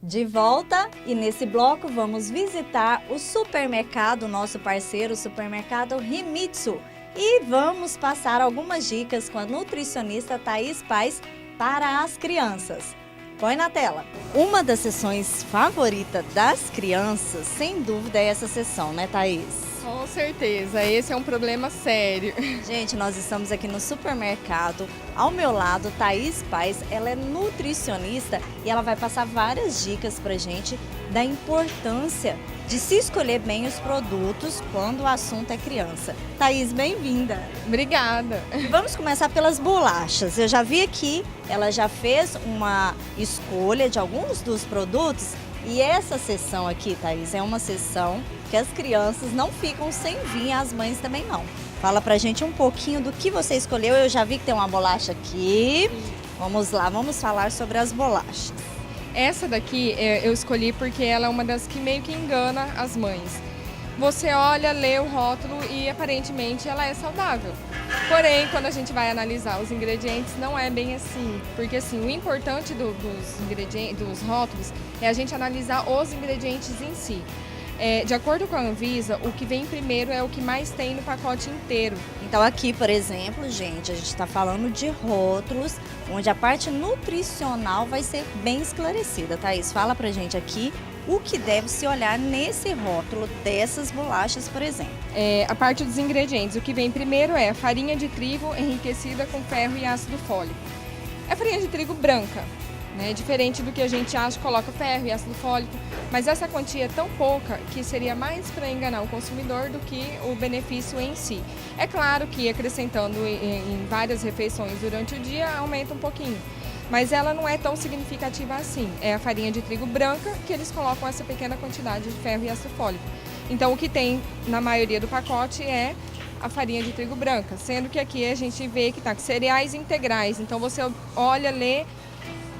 De volta, e nesse bloco vamos visitar o supermercado, nosso parceiro, o supermercado Himitsu. E vamos passar algumas dicas com a nutricionista Thaís Paz para as crianças. Põe na tela. Uma das sessões favoritas das crianças, sem dúvida, é essa sessão, né, Thaís? Com certeza, esse é um problema sério. Gente, nós estamos aqui no supermercado. Ao meu lado, Thaís Paz, ela é nutricionista e ela vai passar várias dicas pra gente da importância de se escolher bem os produtos quando o assunto é criança. Thaís, bem-vinda. Obrigada. Vamos começar pelas bolachas. Eu já vi aqui, ela já fez uma escolha de alguns dos produtos e essa sessão aqui, Thaís, é uma sessão que as crianças não ficam sem vir, as mães também não. Fala pra gente um pouquinho do que você escolheu. Eu já vi que tem uma bolacha aqui. Vamos lá, vamos falar sobre as bolachas. Essa daqui eu escolhi porque ela é uma das que meio que engana as mães. Você olha, lê o rótulo e aparentemente ela é saudável. Porém, quando a gente vai analisar os ingredientes, não é bem assim. Porque assim, o importante dos rótulos é a gente analisar os ingredientes em si. De acordo com a Anvisa, o que vem primeiro é o que mais tem no pacote inteiro. Então aqui, por exemplo, gente, a gente está falando de rótulos, onde a parte nutricional vai ser bem esclarecida. Thaís, fala pra gente aqui o que deve se olhar nesse rótulo dessas bolachas, por exemplo. A parte dos ingredientes, o que vem primeiro é a farinha de trigo enriquecida com ferro e ácido fólico. É farinha de trigo branca. Diferente do que a gente acha, coloca ferro e ácido fólico, mas essa quantia é tão pouca que seria mais para enganar o consumidor do que o benefício em si. É claro que acrescentando em várias refeições durante o dia aumenta um pouquinho, mas ela não é tão significativa assim. É a farinha de trigo branca que eles colocam essa pequena quantidade de ferro e ácido fólico. Então o que tem na maioria do pacote é a farinha de trigo branca, sendo que aqui a gente vê que está com cereais integrais, então você olha, lê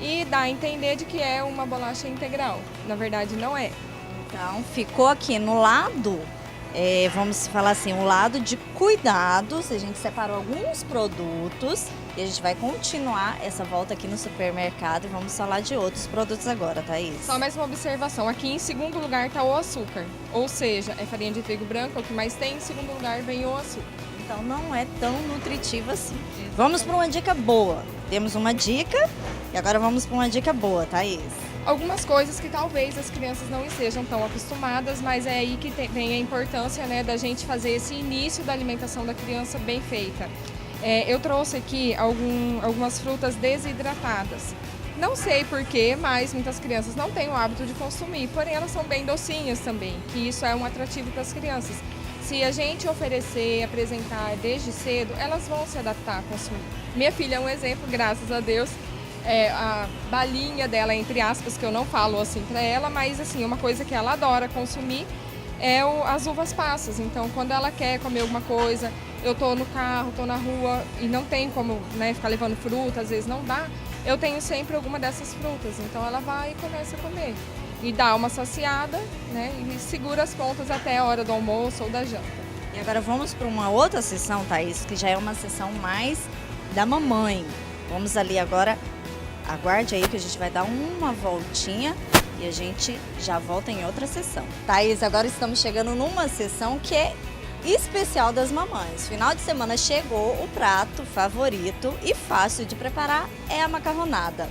e dá a entender de que é uma bolacha integral. Na verdade, não é. Então, ficou aqui no lado, vamos falar assim, o lado de cuidados. A gente separou alguns produtos e a gente vai continuar essa volta aqui no supermercado e vamos falar de outros produtos agora, Thaís. Só mais uma observação. Aqui em segundo lugar está o açúcar. Ou seja, é farinha de trigo branca, o que mais tem. Em segundo lugar vem o açúcar. Então, não é tão nutritivo assim. Vamos para uma dica boa. Temos uma dica e agora vamos para uma dica boa, Thaís. Algumas coisas que talvez as crianças não estejam tão acostumadas, mas é aí que vem a importância, da gente fazer esse início da alimentação da criança bem feita. Eu trouxe aqui algumas frutas desidratadas. Não sei porquê, mas muitas crianças não têm o hábito de consumir, porém elas são bem docinhas também, que isso é um atrativo para as crianças. Se a gente oferecer, apresentar desde cedo, elas vão se adaptar a consumir. Minha filha é um exemplo, graças a Deus. A balinha dela, entre aspas, que eu não falo assim para ela, mas assim, uma coisa que ela adora consumir é as uvas passas. Então, quando ela quer comer alguma coisa, eu tô no carro, tô na rua e não tem como ficar levando fruta, às vezes não dá, eu tenho sempre alguma dessas frutas. Então, ela vai e começa a comer. E dá uma saciada, e segura as pontas até a hora do almoço ou da janta. E agora vamos para uma outra sessão, Thaís, que já é uma sessão mais da mamãe. Vamos ali agora, aguarde aí que a gente vai dar uma voltinha e a gente já volta em outra sessão. Thaís, agora estamos chegando numa sessão que é especial das mamães. Final de semana chegou, o prato favorito e fácil de preparar é a macarronada.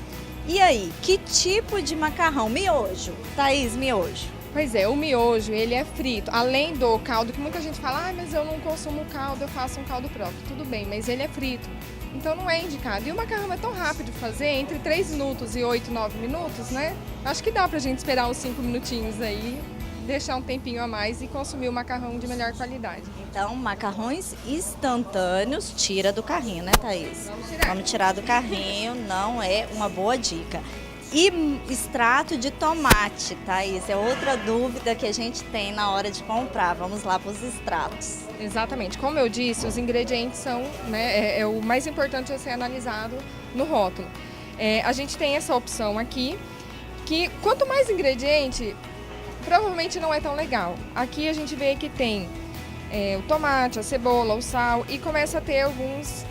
E aí, que tipo de macarrão? Miojo. Thaís, miojo. Pois é, o miojo, ele é frito. Além do caldo, que muita gente fala, mas eu não consumo caldo, eu faço um caldo próprio. Tudo bem, mas ele é frito. Então não é indicado. E o macarrão é tão rápido de fazer, entre 3 minutos e 8, 9 minutos, Acho que dá pra gente esperar uns 5 minutinhos aí, deixar um tempinho a mais e consumir o macarrão de melhor qualidade. Então, macarrões instantâneos, tira do carrinho, né, Thaís? Vamos tirar do carrinho, não é uma boa dica. E extrato de tomate, Thaís, é outra dúvida que a gente tem na hora de comprar. Vamos lá para os extratos. Exatamente. Como eu disse, os ingredientes são, o mais importante a ser analisado no rótulo. A gente tem essa opção aqui, que quanto mais ingrediente, provavelmente não é tão legal. Aqui a gente vê que tem o tomate, a cebola, o sal e começa a ter alguns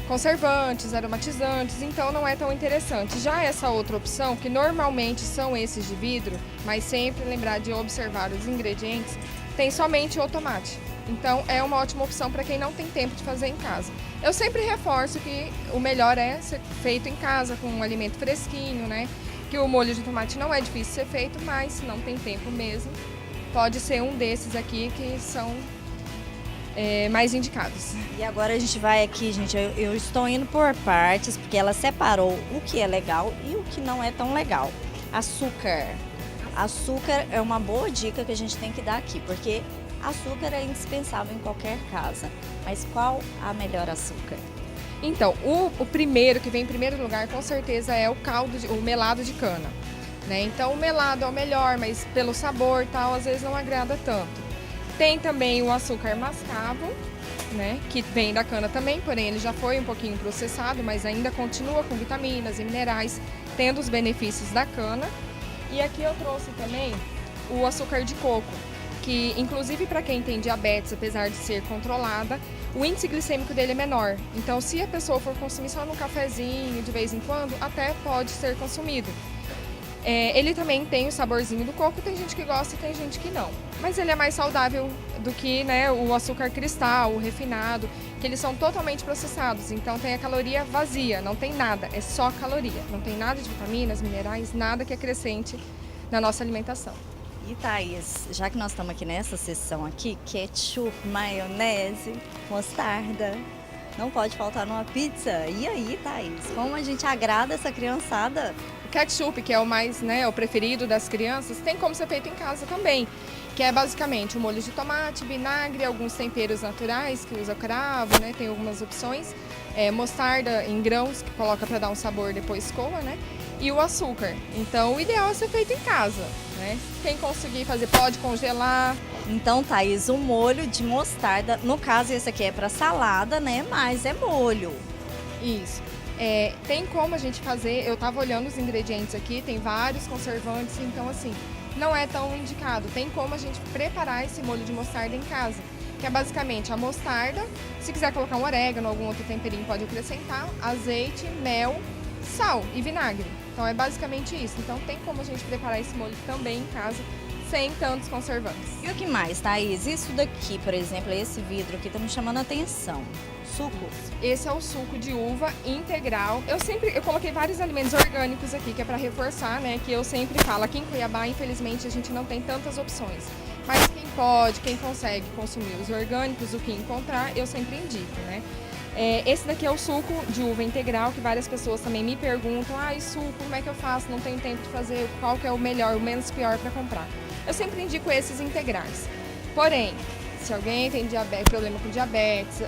conservantes, aromatizantes, então não é tão interessante. Já essa outra opção, que normalmente são esses de vidro, mas sempre lembrar de observar os ingredientes, tem somente o tomate. Então é uma ótima opção para quem não tem tempo de fazer em casa. Eu sempre reforço que o melhor é ser feito em casa, com um alimento fresquinho, né? Que o molho de tomate não é difícil de ser feito, mas se não tem tempo mesmo, pode ser um desses aqui que são mais indicados. E agora a gente vai aqui, gente, eu estou indo por partes, porque ela separou o que é legal e o que não é tão legal. Açúcar. Açúcar é uma boa dica que a gente tem que dar aqui, porque açúcar é indispensável em qualquer casa. Mas qual a melhor açúcar? Então, o primeiro, que vem em primeiro lugar, com certeza é o melado de cana. Né? Então, o melado é o melhor, mas pelo sabor e tal, às vezes não agrada tanto. Tem também o açúcar mascavo, né, que vem da cana também, porém ele já foi um pouquinho processado, mas ainda continua com vitaminas e minerais, tendo os benefícios da cana. E aqui eu trouxe também o açúcar de coco, que inclusive para quem tem diabetes, apesar de ser controlada, o índice glicêmico dele é menor. Então, se a pessoa for consumir só num cafezinho de vez em quando, até pode ser consumido. Ele também tem o saborzinho do coco, tem gente que gosta e tem gente que não. Mas ele é mais saudável do que, né, o açúcar cristal, o refinado, que eles são totalmente processados. Então tem a caloria vazia, não tem nada, é só caloria. Não tem nada de vitaminas, minerais, nada que acrescente na nossa alimentação. E Thaís, já que nós estamos aqui nessa sessão aqui, ketchup, maionese, mostarda, não pode faltar numa pizza. E aí, Thaís, como a gente agrada essa criançada? Ketchup, que é o mais, né, o preferido das crianças, tem como ser feito em casa também, que é basicamente o molho de tomate, vinagre, alguns temperos naturais que usa cravo, né, tem algumas opções, mostarda em grãos que coloca para dar um sabor, depois coa, né, e o açúcar. Então o ideal é ser feito em casa, né? Quem conseguir fazer pode congelar. Então, Thaís, o molho de mostarda, no caso esse aqui é para salada, né, mas é molho. Isso. Tem como a gente fazer, eu estava olhando os ingredientes aqui, tem vários conservantes, então assim, não é tão indicado. Tem como a gente preparar esse molho de mostarda em casa, que é basicamente a mostarda, se quiser colocar um orégano, algum outro temperinho pode acrescentar, azeite, mel, sal e vinagre. Então é basicamente isso. Então tem como a gente preparar esse molho também em casa, sem tantos conservantes. E o que mais, Thaís? Isso daqui, por exemplo, esse vidro aqui tá me chamando a atenção. Suco? Esse é o suco de uva integral. Eu coloquei vários alimentos orgânicos aqui, que é para reforçar, né? Que eu sempre falo, aqui em Cuiabá, infelizmente, a gente não tem tantas opções. Mas quem pode, quem consegue consumir os orgânicos, o que encontrar, eu sempre indico, né? Esse daqui é o suco de uva integral, que várias pessoas também me perguntam, suco, como é que eu faço? Não tenho tempo de fazer, qual que é o melhor, o menos pior para comprar? Eu sempre indico esses integrais. Porém, se alguém tem problema com diabetes,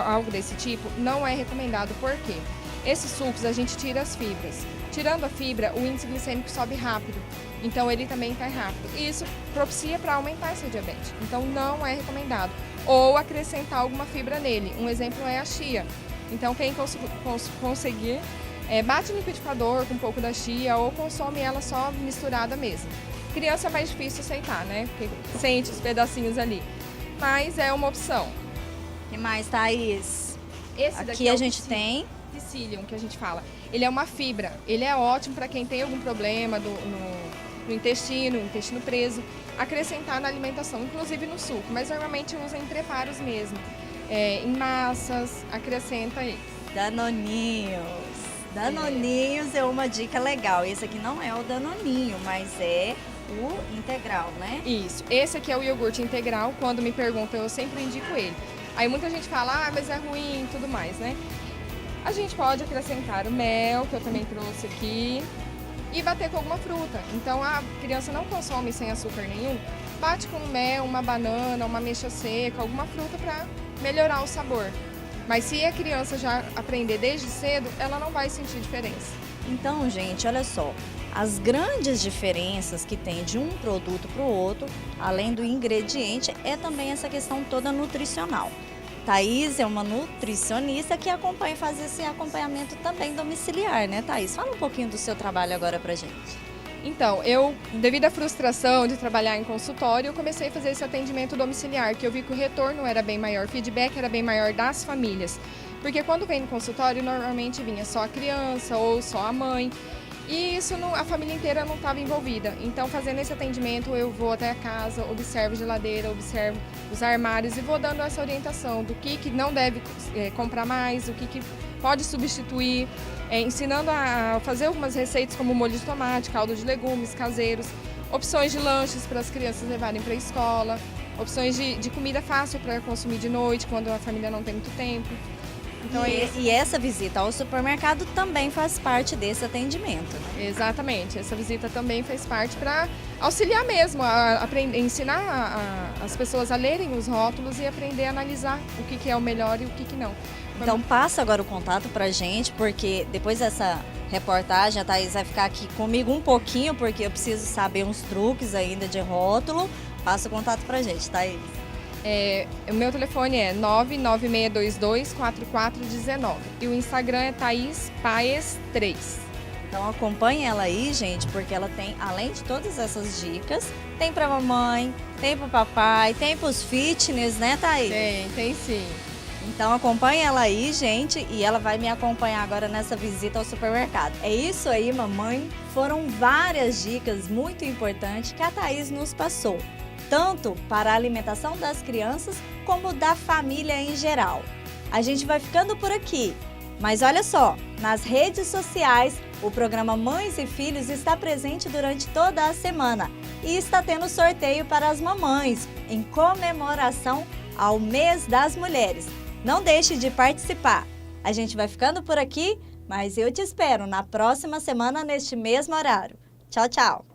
algo desse tipo, não é recomendado. Por quê? Esses sucos a gente tira as fibras. Tirando a fibra, o índice glicêmico sobe rápido. Então ele também cai rápido. E isso propicia para aumentar esse diabetes. Então não é recomendado. Ou acrescentar alguma fibra nele. Um exemplo é a chia. Então quem conseguir, bate no liquidificador com um pouco da chia ou consome ela só misturada mesmo. Criança é mais difícil aceitar, né? Porque sente os pedacinhos ali. Mas é uma opção. O que mais, Thaís? Esse aqui daqui a gente tem psyllium, que a gente fala. Ele é uma fibra. Ele é ótimo para quem tem algum problema no intestino preso, acrescentar na alimentação, inclusive no suco, mas normalmente usa em preparos mesmo. Em massas, acrescenta aí. Danoninhos. Danoninhos é uma dica legal. Esse aqui não é o danoninho, mas é o integral, né? Isso. Esse aqui é o iogurte integral. Quando me perguntam, eu sempre indico ele. Aí muita gente fala, mas é ruim e tudo mais, né? A gente pode acrescentar o mel, que eu também trouxe aqui, e bater com alguma fruta. Então a criança não consome sem açúcar nenhum, bate com mel, uma banana, uma ameixa seca, alguma fruta para melhorar o sabor. Mas se a criança já aprender desde cedo, ela não vai sentir diferença. Então, gente, olha só, as grandes diferenças que tem de um produto para o outro, além do ingrediente, é também essa questão toda nutricional. Thaís é uma nutricionista que acompanha e faz esse acompanhamento também domiciliar, né, Thaís? Fala um pouquinho do seu trabalho agora pra gente. Então, devido à frustração de trabalhar em consultório, eu comecei a fazer esse atendimento domiciliar, que eu vi que o retorno era bem maior, o feedback era bem maior das famílias. Porque quando vem no consultório, normalmente vinha só a criança ou só a mãe. E isso a família inteira não estava envolvida. Então, fazendo esse atendimento, eu vou até a casa, observo a geladeira, observo os armários e vou dando essa orientação do que não deve comprar mais, o que pode substituir, ensinando a fazer algumas receitas como molho de tomate, caldo de legumes caseiros, opções de lanches para as crianças levarem para a escola, opções de comida fácil para consumir de noite, quando a família não tem muito tempo. Então, e essa visita ao supermercado também faz parte desse atendimento, né? Exatamente, essa visita também faz parte para auxiliar mesmo, ensinar as pessoas a lerem os rótulos e aprender a analisar o que é o melhor e o que não. Então passa agora o contato pra gente, porque depois dessa reportagem a Thaís vai ficar aqui comigo um pouquinho, porque eu preciso saber uns truques ainda de rótulo. Passa o contato pra gente, Thaís. O meu telefone é 996224419 e o Instagram é Thaís Paes 3. Então acompanhe ela aí, gente, porque ela tem, além de todas essas dicas, tem pra mamãe, tem pro papai, tem pros fitness, né, Thaís? Tem sim. Então acompanhe ela aí, gente, e ela vai me acompanhar agora nessa visita ao supermercado. É isso aí, mamãe. Foram várias dicas muito importantes que a Thaís nos passou, tanto para a alimentação das crianças como da família em geral. A gente vai ficando por aqui, mas olha só, nas redes sociais, o programa Mães e Filhos está presente durante toda a semana e está tendo sorteio para as mamães, em comemoração ao Mês das Mulheres. Não deixe de participar. A gente vai ficando por aqui, mas eu te espero na próxima semana neste mesmo horário. Tchau, tchau!